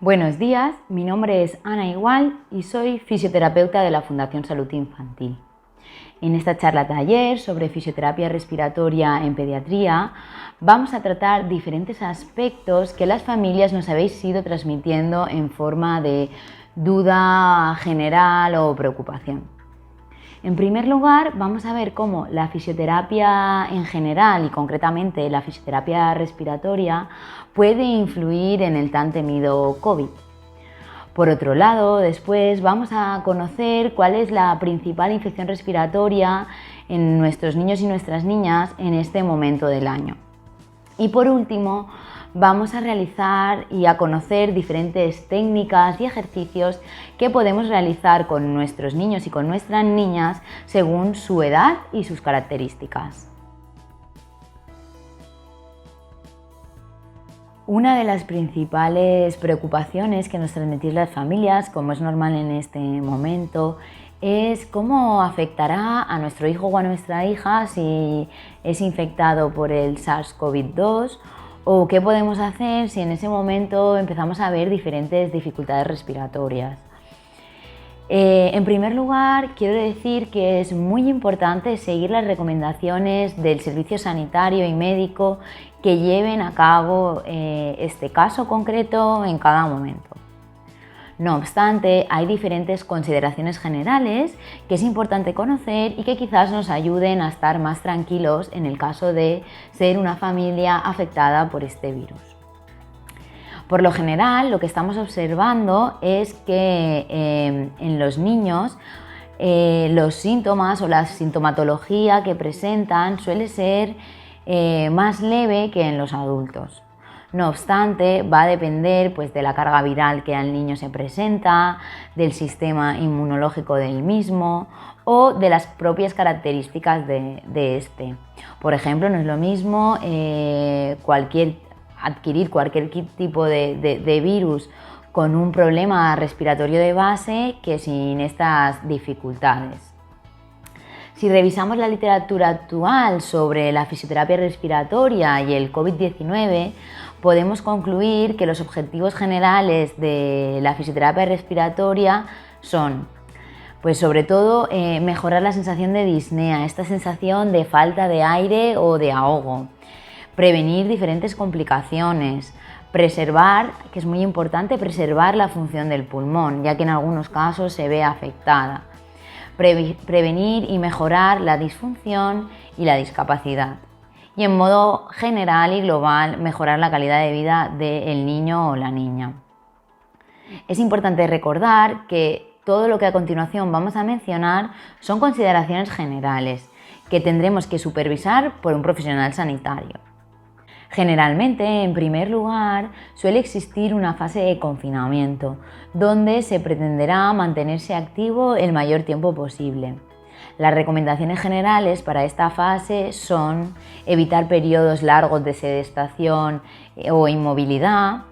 Buenos días, mi nombre es Ana Igual y soy fisioterapeuta de la Fundación Salud Infantil. En esta charla taller sobre fisioterapia respiratoria en pediatría vamos a tratar diferentes aspectos que las familias nos habéis ido transmitiendo en forma de duda general o preocupación. En primer lugar, vamos a ver cómo la fisioterapia en general y concretamente la fisioterapia respiratoria puede influir en el tan temido COVID. Por otro lado, después vamos a conocer cuál es la principal infección respiratoria en nuestros niños y nuestras niñas en este momento del año. Y por último, vamos a realizar y a conocer diferentes técnicas y ejercicios que podemos realizar con nuestros niños y con nuestras niñas según su edad y sus características. Una de las principales preocupaciones que nos transmitís las familias, como es normal en este momento, es cómo afectará a nuestro hijo o a nuestra hija si es infectado por el SARS-CoV-2 o qué podemos hacer si en ese momento empezamos a ver diferentes dificultades respiratorias. En primer lugar, quiero decir que es muy importante seguir las recomendaciones del servicio sanitario y médico que lleven a cabo este caso concreto en cada momento. No obstante, hay diferentes consideraciones generales que es importante conocer y que quizás nos ayuden a estar más tranquilos en el caso de ser una familia afectada por este virus. Por lo general, lo que estamos observando es que en los niños los síntomas o la sintomatología que presentan suele ser más leve que en los adultos. No obstante, va a depender de la carga viral que al niño se presenta, del sistema inmunológico del mismo o de las propias características de este. Por ejemplo, no es lo mismo adquirir cualquier tipo de virus con un problema respiratorio de base que sin estas dificultades. Si revisamos la literatura actual sobre la fisioterapia respiratoria y el COVID-19, podemos concluir que los objetivos generales de la fisioterapia respiratoria son, sobre todo, mejorar la sensación de disnea, esta sensación de falta de aire o de ahogo, prevenir diferentes complicaciones, preservar, que es muy importante, preservar la función del pulmón, ya que en algunos casos se ve afectada, prevenir y mejorar la disfunción y la discapacidad. Y en modo general y global, mejorar la calidad de vida del niño o la niña. Es importante recordar que todo lo que a continuación vamos a mencionar son consideraciones generales que tendremos que supervisar por un profesional sanitario. Generalmente, en primer lugar, suele existir una fase de confinamiento, donde se pretenderá mantenerse activo el mayor tiempo posible. Las recomendaciones generales para esta fase son evitar periodos largos de sedestación o inmovilidad,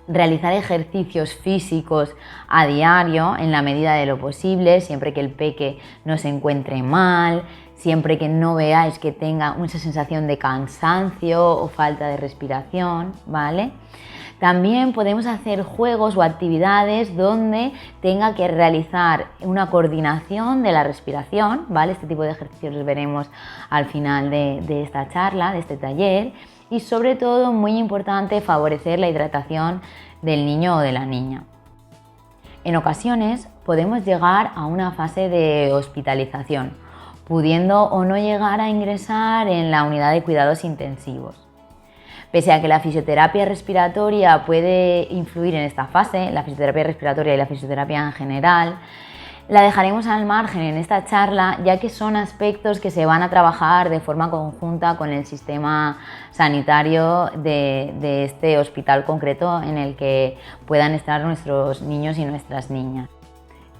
realizar ejercicios físicos a diario en la medida de lo posible, siempre que el peque no se encuentre mal, siempre que no veáis que tenga esa sensación de cansancio o falta de respiración, ¿vale? También podemos hacer juegos o actividades donde tenga que realizar una coordinación de la respiración, ¿vale? Este tipo de ejercicios los veremos al final de esta charla, de este taller. Y sobre todo, muy importante, favorecer la hidratación del niño o de la niña. En ocasiones podemos llegar a una fase de hospitalización, pudiendo o no llegar a ingresar en la unidad de cuidados intensivos. Pese a que la fisioterapia respiratoria puede influir en esta fase, la fisioterapia respiratoria y la fisioterapia en general, la dejaremos al margen en esta charla, ya que son aspectos que se van a trabajar de forma conjunta con el sistema sanitario de este hospital concreto en el que puedan estar nuestros niños y nuestras niñas.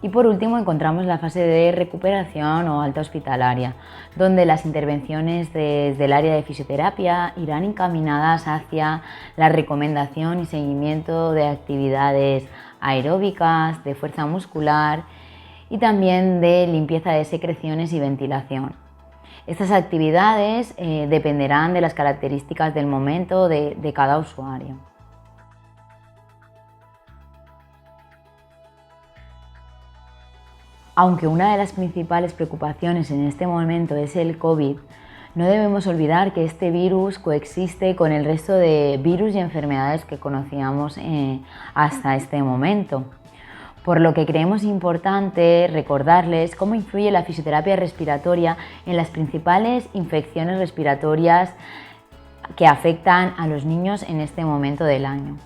Y por último encontramos la fase de recuperación o alta hospitalaria, donde las intervenciones desde el área de fisioterapia irán encaminadas hacia la recomendación y seguimiento de actividades aeróbicas, de fuerza muscular y también de limpieza de secreciones y ventilación. Estas actividades dependerán de las características del momento de cada usuario. Aunque una de las principales preocupaciones en este momento es el COVID, no debemos olvidar que este virus coexiste con el resto de virus y enfermedades que conocíamos hasta este momento. Por lo que creemos importante recordarles cómo influye la fisioterapia respiratoria en las principales infecciones respiratorias que afectan a los niños en este momento del año.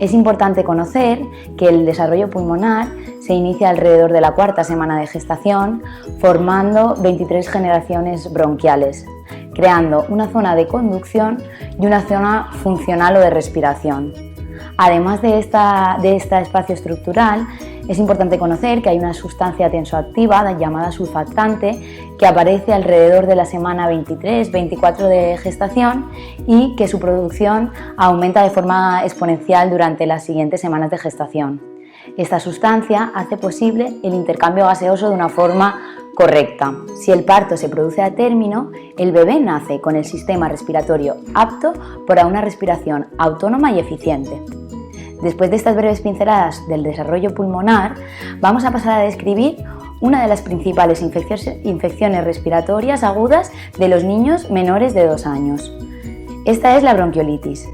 Es importante conocer que el desarrollo pulmonar se inicia alrededor de la cuarta semana de gestación, formando 23 generaciones bronquiales, creando una zona de conducción y una zona funcional o de respiración. Además de este espacio estructural, es importante conocer que hay una sustancia tensoactiva llamada surfactante que aparece alrededor de la semana 23-24 de gestación y que su producción aumenta de forma exponencial durante las siguientes semanas de gestación. Esta sustancia hace posible el intercambio gaseoso de una forma correcta. Si el parto se produce a término, el bebé nace con el sistema respiratorio apto para una respiración autónoma y eficiente. Después de estas breves pinceladas del desarrollo pulmonar, vamos a pasar a describir una de las principales infecciones respiratorias agudas de los niños menores de 2 años. Esta es la bronquiolitis.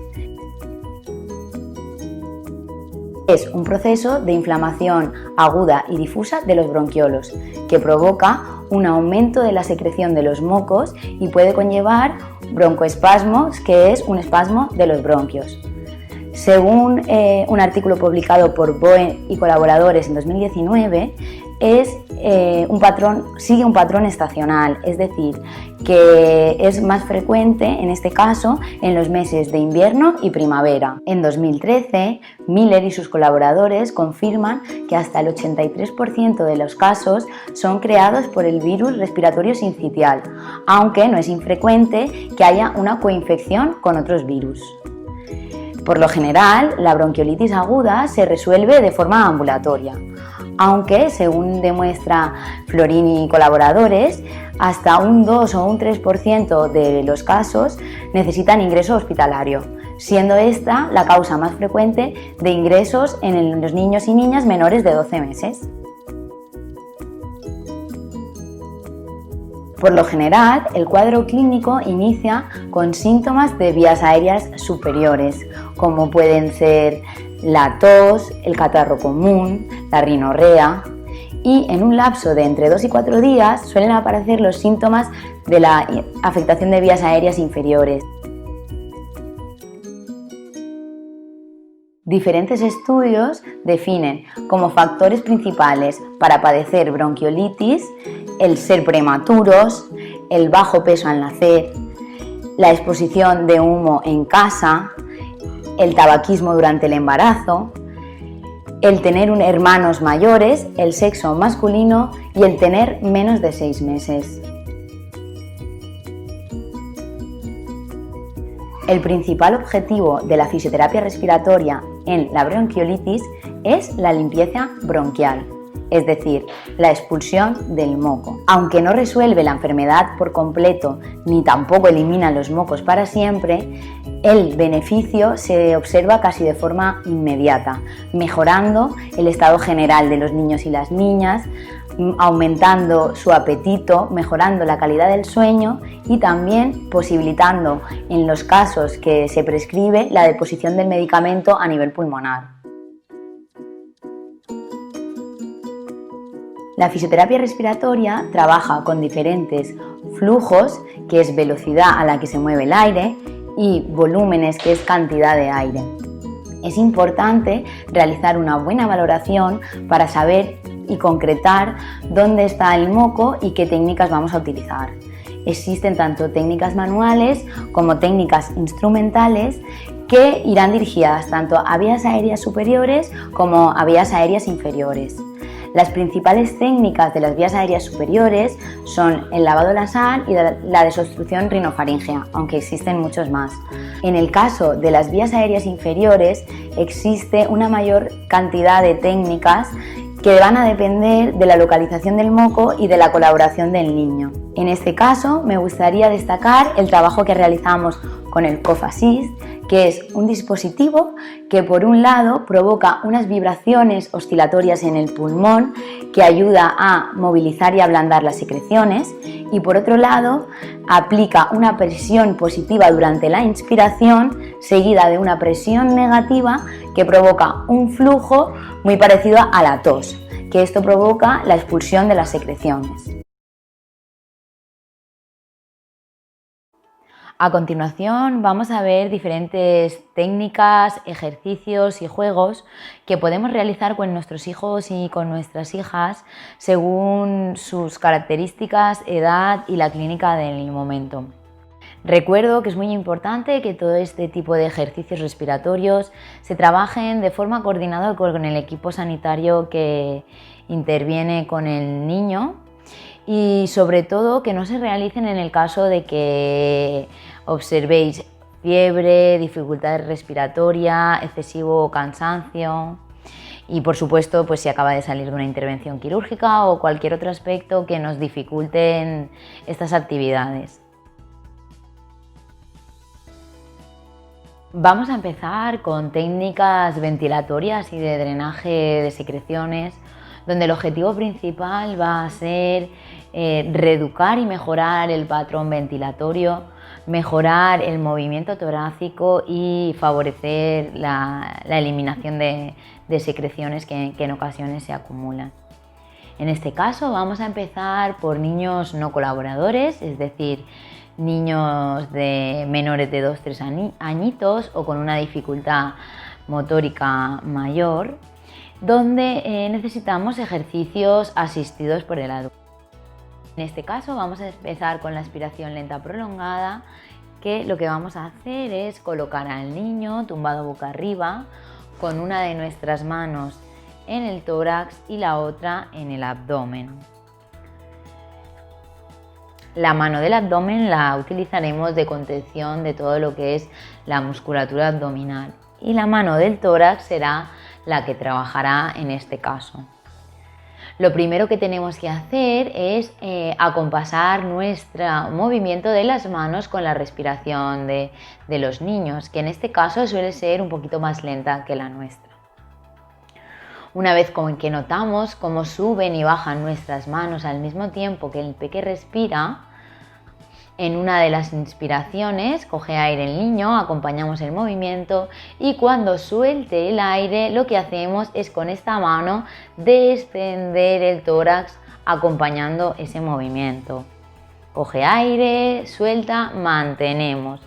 Es un proceso de inflamación aguda y difusa de los bronquiolos que provoca un aumento de la secreción de los mocos y puede conllevar broncoespasmos, que es un espasmo de los bronquios. Según un artículo publicado por Boe y colaboradores en 2019, sigue un patrón estacional, es decir, que es más frecuente en este caso en los meses de invierno y primavera. En 2013, Miller y sus colaboradores confirman que hasta el 83% de los casos son creados por el virus respiratorio sincitial, aunque no es infrecuente que haya una coinfección con otros virus. Por lo general, la bronquiolitis aguda se resuelve de forma ambulatoria, aunque, según demuestra Florini y colaboradores, hasta un 2 o un 3% de los casos necesitan ingreso hospitalario, siendo esta la causa más frecuente de ingresos en los niños y niñas menores de 12 meses. Por lo general, el cuadro clínico inicia con síntomas de vías aéreas superiores, como pueden ser la tos, el catarro común, la rinorrea, y en un lapso de entre 2 y 4 días suelen aparecer los síntomas de la afectación de vías aéreas inferiores. Diferentes estudios definen como factores principales para padecer bronquiolitis el ser prematuros, el bajo peso al nacer, la exposición de humo en casa, el tabaquismo durante el embarazo, el tener hermanos mayores, el sexo masculino y el tener menos de 6 meses. El principal objetivo de la fisioterapia respiratoria en la bronquiolitis es la limpieza bronquial, es decir, la expulsión del moco. Aunque no resuelve la enfermedad por completo ni tampoco elimina los mocos para siempre, el beneficio se observa casi de forma inmediata, mejorando el estado general de los niños y las niñas, aumentando su apetito, mejorando la calidad del sueño y también posibilitando, en los casos que se prescribe, la deposición del medicamento a nivel pulmonar. La fisioterapia respiratoria trabaja con diferentes flujos, que es velocidad a la que se mueve el aire, y volúmenes, que es cantidad de aire. Es importante realizar una buena valoración para saber y concretar dónde está el moco y qué técnicas vamos a utilizar. Existen tanto técnicas manuales como técnicas instrumentales que irán dirigidas tanto a vías aéreas superiores como a vías aéreas inferiores. Las principales técnicas de las vías aéreas superiores son el lavado nasal y la desobstrucción rinofaríngea, aunque existen muchos más. En el caso de las vías aéreas inferiores existe una mayor cantidad de técnicas que van a depender de la localización del moco y de la colaboración del niño. En este caso me gustaría destacar el trabajo que realizamos con el Cough Assist, que es un dispositivo que por un lado provoca unas vibraciones oscilatorias en el pulmón que ayuda a movilizar y ablandar las secreciones, y por otro lado aplica una presión positiva durante la inspiración seguida de una presión negativa que provoca un flujo muy parecido a la tos, que esto provoca la expulsión de las secreciones. A continuación vamos a ver diferentes técnicas, ejercicios y juegos que podemos realizar con nuestros hijos y con nuestras hijas según sus características, edad y la clínica del momento. Recuerdo que es muy importante que todo este tipo de ejercicios respiratorios se trabajen de forma coordinada con el equipo sanitario que interviene con el niño, y sobre todo que no se realicen en el caso de que observéis fiebre, dificultad respiratoria, excesivo cansancio y por supuesto pues si acaba de salir de una intervención quirúrgica o cualquier otro aspecto que nos dificulten estas actividades. Vamos a empezar con técnicas ventilatorias y de drenaje de secreciones, donde el objetivo principal va a ser reeducar y mejorar el patrón ventilatorio, mejorar el movimiento torácico y favorecer la eliminación de secreciones que en ocasiones se acumulan. En este caso vamos a empezar por niños no colaboradores, es decir, niños de menores de 2-3 añitos o con una dificultad motórica mayor, donde necesitamos ejercicios asistidos por el adulto. En este caso vamos a empezar con la aspiración lenta prolongada, que lo que vamos a hacer es colocar al niño tumbado boca arriba con una de nuestras manos en el tórax y la otra en el abdomen. La mano del abdomen la utilizaremos de contención de todo lo que es la musculatura abdominal y la mano del tórax será la que trabajará en este caso. Lo primero que tenemos que hacer es acompasar nuestro movimiento de las manos con la respiración de los niños, que en este caso suele ser un poquito más lenta que la nuestra. Una vez que notamos cómo suben y bajan nuestras manos al mismo tiempo que el peque respira, en una de las inspiraciones coge aire el niño, acompañamos el movimiento y cuando suelte el aire lo que hacemos es con esta mano descender el tórax acompañando ese movimiento. Coge aire, suelta, mantenemos.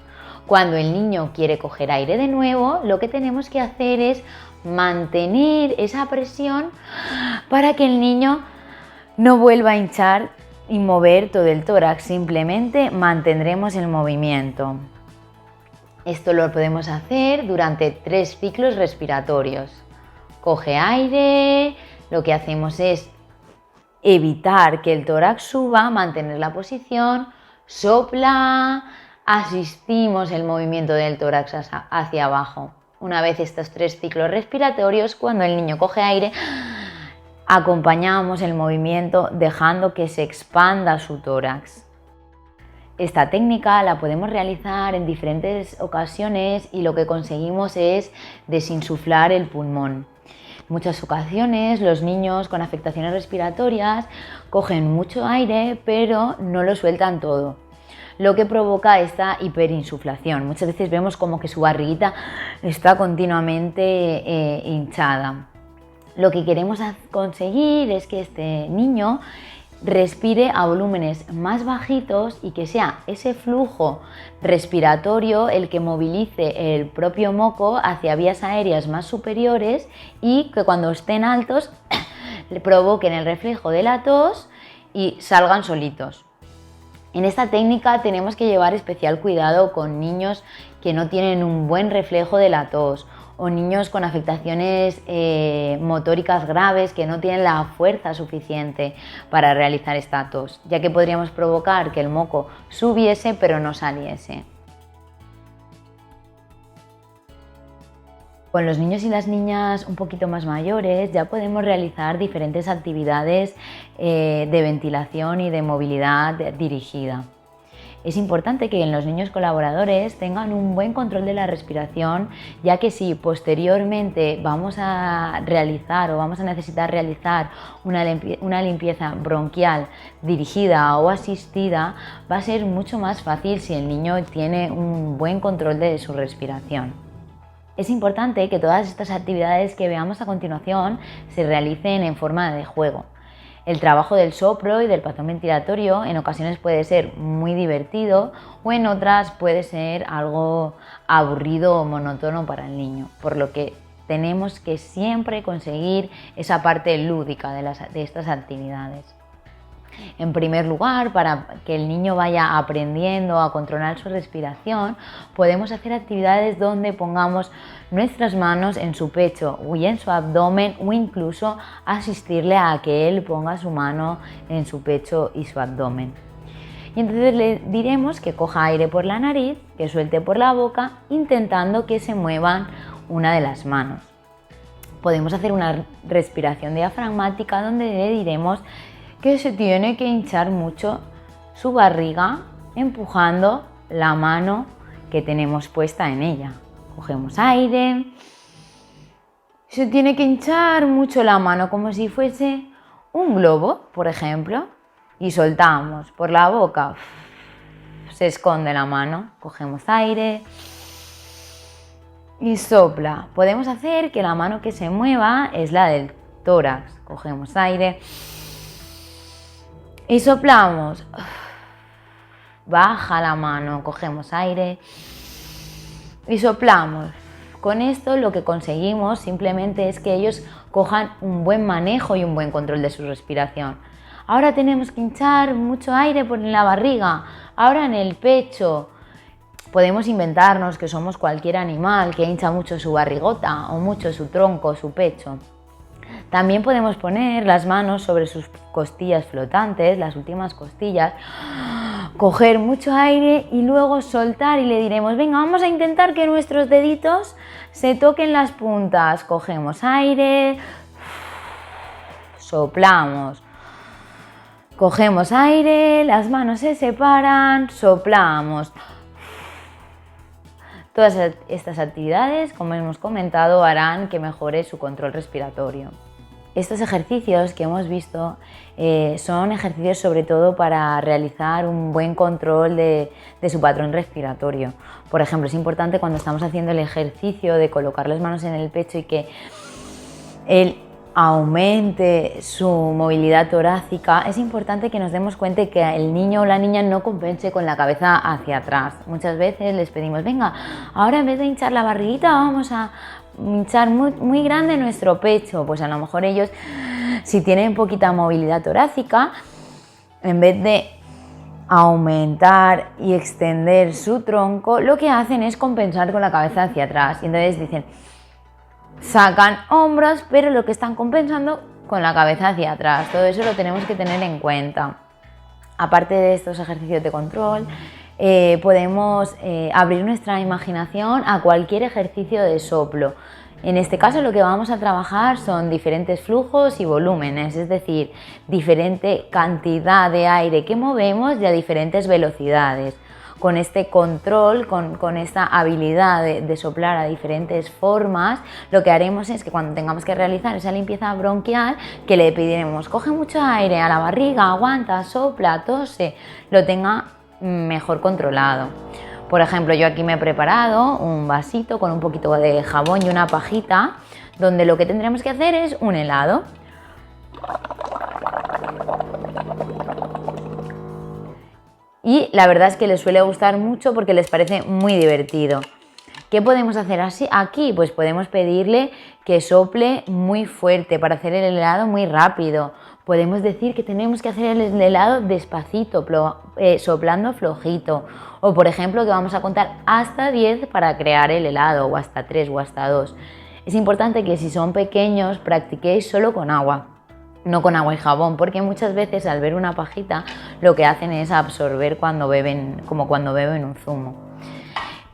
Cuando el niño quiere coger aire de nuevo, lo que tenemos que hacer es mantener esa presión para que el niño no vuelva a hinchar y mover todo el tórax, simplemente mantendremos el movimiento. Esto lo podemos hacer durante 3 ciclos respiratorios. Coge aire, lo que hacemos es evitar que el tórax suba, mantener la posición, sopla, asistimos el movimiento del tórax hacia abajo. Una vez estos 3 ciclos respiratorios, cuando el niño coge aire, acompañamos el movimiento dejando que se expanda su tórax. Esta técnica la podemos realizar en diferentes ocasiones y lo que conseguimos es desinsuflar el pulmón. En muchas ocasiones los niños con afectaciones respiratorias cogen mucho aire pero no lo sueltan todo, lo que provoca esta hiperinsuflación. Muchas veces vemos como que su barriguita está continuamente hinchada. Lo que queremos conseguir es que este niño respire a volúmenes más bajitos y que sea ese flujo respiratorio el que movilice el propio moco hacia vías aéreas más superiores y que cuando estén altos le provoquen el reflejo de la tos y salgan solitos. En esta técnica tenemos que llevar especial cuidado con niños que no tienen un buen reflejo de la tos o niños con afectaciones motóricas graves que no tienen la fuerza suficiente para realizar esta tos, ya que podríamos provocar que el moco subiese pero no saliese. Con los niños y las niñas un poquito más mayores ya podemos realizar diferentes actividades de ventilación y de movilidad dirigida. Es importante que los niños colaboradores tengan un buen control de la respiración, ya que si posteriormente vamos a realizar o vamos a necesitar realizar una limpieza bronquial dirigida o asistida, va a ser mucho más fácil si el niño tiene un buen control de su respiración. Es importante que todas estas actividades que veamos a continuación se realicen en forma de juego. El trabajo del soplo y del patrón ventilatorio en ocasiones puede ser muy divertido o en otras puede ser algo aburrido o monótono para el niño, por lo que tenemos que siempre conseguir esa parte lúdica de estas actividades. En primer lugar, para que el niño vaya aprendiendo a controlar su respiración, podemos hacer actividades donde pongamos nuestras manos en su pecho y en su abdomen, o incluso asistirle a que él ponga su mano en su pecho y su abdomen. Y entonces le diremos que coja aire por la nariz, que suelte por la boca, intentando que se muevan una de las manos. Podemos hacer una respiración diafragmática donde le diremos que se tiene que hinchar mucho su barriga empujando la mano que tenemos puesta en ella. Cogemos aire, se tiene que hinchar mucho la mano como si fuese un globo, por ejemplo, y soltamos por la boca, se esconde la mano, cogemos aire y sopla. Podemos hacer que la mano que se mueva es la del tórax, cogemos aire y soplamos, baja la mano, cogemos aire y soplamos. Con esto lo que conseguimos simplemente es que ellos cojan un buen manejo y un buen control de su respiración. Ahora tenemos que hinchar mucho aire por la barriga, ahora en el pecho. Podemos inventarnos que somos cualquier animal que hincha mucho su barrigota o mucho su tronco, su pecho. También podemos poner las manos sobre sus costillas flotantes, las últimas costillas, coger mucho aire y luego soltar y le diremos, venga, vamos a intentar que nuestros deditos se toquen las puntas. Cogemos aire, soplamos, cogemos aire, las manos se separan, soplamos. Todas estas actividades, como hemos comentado, harán que mejore su control respiratorio. Estos ejercicios que hemos visto son ejercicios sobre todo para realizar un buen control de su patrón respiratorio. Por ejemplo, es importante cuando estamos haciendo el ejercicio de colocar las manos en el pecho y que él aumente su movilidad torácica, es importante que nos demos cuenta que el niño o la niña no compense con la cabeza hacia atrás. Muchas veces les pedimos, venga, ahora en vez de hinchar la barriguita vamos a hinchar muy grande nuestro pecho. Pues a lo mejor ellos, si tienen poquita movilidad torácica, en vez de aumentar y extender su tronco, lo que hacen es compensar con la cabeza hacia atrás. Y entonces dicen, sacan hombros, pero lo que están compensando con la cabeza hacia atrás. Todo eso lo tenemos que tener en cuenta. Aparte de estos ejercicios de control, podemos abrir nuestra imaginación a cualquier ejercicio de soplo. En este caso lo que vamos a trabajar son diferentes flujos y volúmenes, es decir, diferente cantidad de aire que movemos y a diferentes velocidades. Con este control, con esta habilidad de soplar a diferentes formas, lo que haremos es que cuando tengamos que realizar esa limpieza bronquial, que le pediremos, coge mucho aire a la barriga, aguanta, sopla, tose, lo tenga mejor controlado. Por ejemplo, yo aquí me he preparado un vasito con un poquito de jabón y una pajita, donde lo que tendremos que hacer es un helado. Y la verdad es que les suele gustar mucho porque les parece muy divertido. ¿Qué podemos hacer así aquí? Pues podemos pedirle que sople muy fuerte para hacer el helado muy rápido. Podemos decir que tenemos que hacer el helado despacito, soplando flojito. O por ejemplo que vamos a contar hasta 10 para crear el helado, o hasta 3 o hasta 2. Es importante que si son pequeños practiquéis solo con agua, no con agua y jabón, porque muchas veces al ver una pajita lo que hacen es absorber cuando beben, como cuando beben un zumo.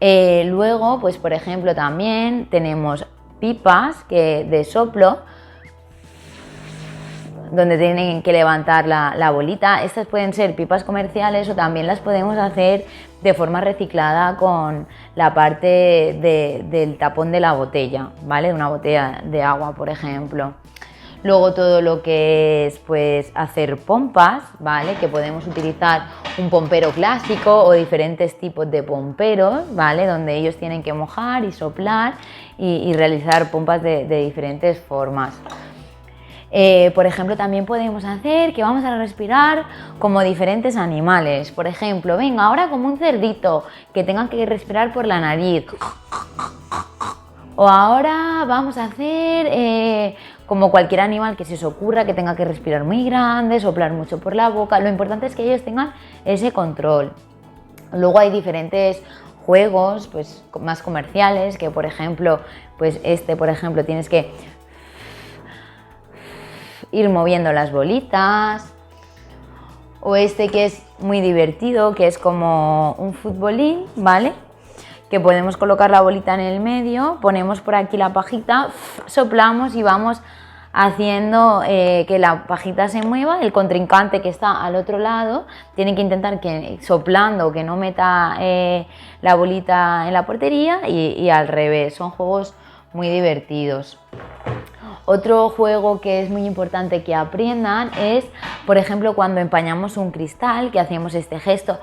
Luego, pues por ejemplo también tenemos pipas de soplo. donde tienen que levantar la bolita. Estas pueden ser pipas comerciales o también las podemos hacer de forma reciclada con la parte del tapón de la botella, ¿vale? De una botella de agua, por ejemplo. Luego todo lo que es pues hacer pompas, ¿vale? Que podemos utilizar un pompero clásico o diferentes tipos de pomperos, ¿vale? Donde ellos tienen que mojar y soplar y realizar pompas de diferentes formas. Por ejemplo, también podemos hacer que vamos a respirar como diferentes animales. Por ejemplo, venga, ahora como un cerdito que tenga que respirar por la nariz. O ahora vamos a hacer como cualquier animal que se os ocurra, que tenga que respirar muy grande, soplar mucho por la boca. Lo importante es que ellos tengan ese control. Luego hay diferentes juegos pues, más comerciales, que por ejemplo, pues por ejemplo, tienes que ir moviendo las bolitas. O que es muy divertido, que es como un futbolín, ¿vale? Que podemos colocar la bolita en el medio, ponemos por aquí la pajita, soplamos y vamos haciendo que la pajita se mueva. El contrincante que está al otro lado tiene que intentar que soplando que no meta la bolita en la portería y al revés. Son juegos muy divertidos. Otro juego que es muy importante que aprendan es, por ejemplo, cuando empañamos un cristal, que hacemos este gesto.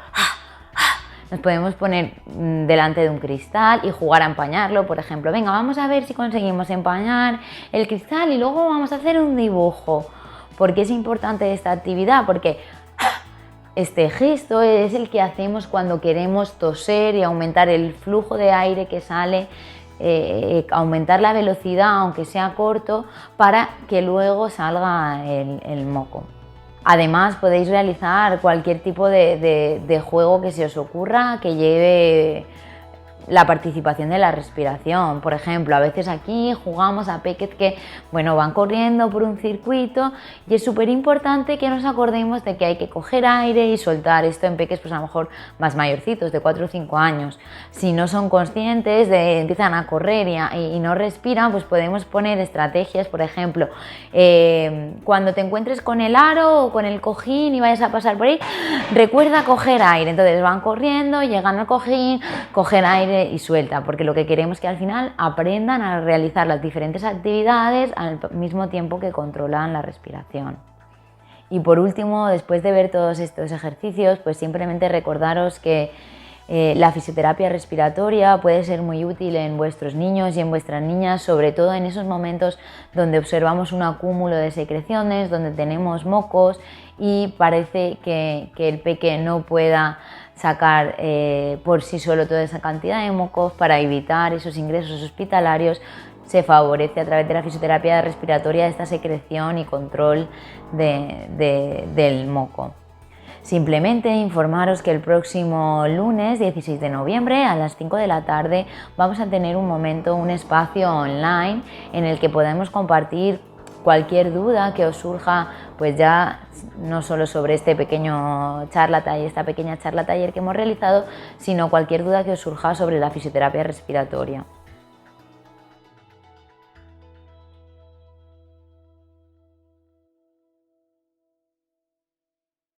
Nos podemos poner delante de un cristal y jugar a empañarlo, por ejemplo, venga, vamos a ver si conseguimos empañar el cristal y luego vamos a hacer un dibujo. ¿Por qué es importante esta actividad? Porque este gesto es el que hacemos cuando queremos toser y aumentar el flujo de aire que sale, aumentar la velocidad, aunque sea corto, para que luego salga el moco. Además podéis realizar cualquier tipo de juego que se os ocurra que lleve la participación de la respiración. Por ejemplo, a veces aquí jugamos a peques que, bueno, van corriendo por un circuito y es súper importante que nos acordemos de que hay que coger aire y soltar. Esto en peques pues a lo mejor más mayorcitos, de 4 o 5 años. Si no son conscientes, empiezan a correr y no respiran, pues podemos poner estrategias. Por ejemplo, cuando te encuentres con el aro o con el cojín y vayas a pasar por ahí, recuerda coger aire. Entonces van corriendo, llegan al cojín, cogen aire y suelta, porque lo que queremos es que al final aprendan a realizar las diferentes actividades al mismo tiempo que controlan la respiración. Y por último, después de ver todos estos ejercicios, pues simplemente recordaros que la fisioterapia respiratoria puede ser muy útil en vuestros niños y en vuestras niñas, sobre todo en esos momentos donde observamos un acúmulo de secreciones, donde tenemos mocos y parece que el peque no pueda sacar por sí solo toda esa cantidad de mocos. Para evitar esos ingresos hospitalarios se favorece a través de la fisioterapia respiratoria esta secreción y control del moco. Simplemente informaros que el próximo lunes 16 de noviembre a las 5 de la tarde vamos a tener un espacio online en el que podemos compartir cualquier duda que os surja, pues ya no solo sobre este pequeño esta pequeña charla taller que hemos realizado, sino cualquier duda que os surja sobre la fisioterapia respiratoria.